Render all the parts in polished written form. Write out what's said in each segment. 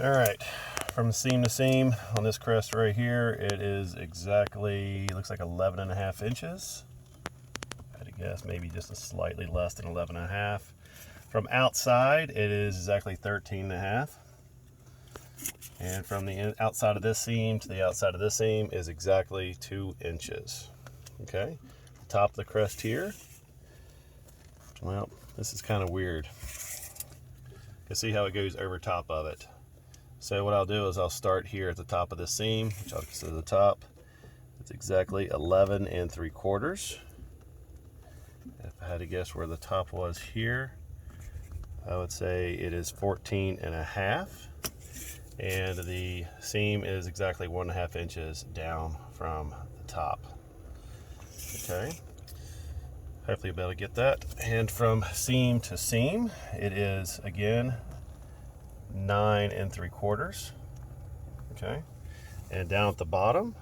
All right, from seam to seam on this crest right here, it is exactly, looks like 11.5 inches. I had to guess maybe just a slightly less than 11.5. From outside, it is exactly 13.5. And from the outside of this seam to the outside of this seam is exactly 2 inches. Okay, top of the crest here. Well, this is kind of weird. You can see how it goes over top of it. So what I'll do is I'll start here at the top of the seam, which I'll consider the top. It's exactly 11 3/4. If I had to guess where the top was here, I would say it is 14.5. And the seam is exactly 1.5 inches down from the top. Okay. Hopefully you'll be able to get that. And from seam to seam, it is again 9 3/4. Okay. And down at the bottom,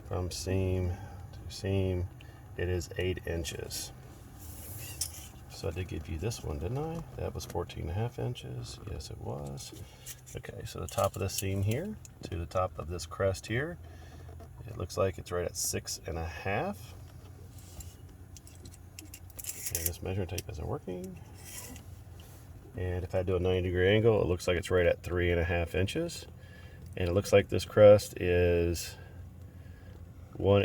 from seam to seam, it is 8 inches. So I did give you this one, didn't I? That was 14.5 inches. Yes, it was. Okay, so the top of this seam here to the top of this crest here, it looks like it's right at 6.5. And this measuring tape isn't working. And if I do a 90-degree angle, it looks like it's right at 3.5 inches. And it looks like this crest is 1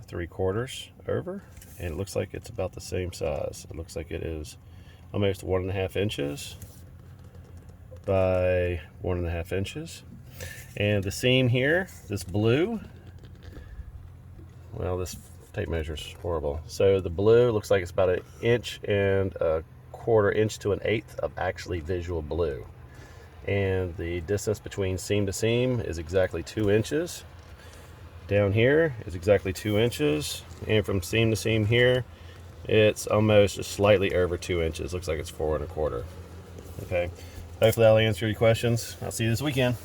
3/4 over. And it looks like it's about the same size. It looks like it is almost 1.5 inches by 1.5 inches. And the seam here, this blue, well, this tape measure is horrible. So the blue looks like it's about 1 1/4 inch to 1/8 of actually visual blue. And the distance between seam to seam is exactly 2 inches. Down here is exactly 2 inches. And from seam to seam here, it's almost just slightly over 2 inches. Looks like it's 4 1/4. Okay. Hopefully that'll answer your questions. I'll see you this weekend.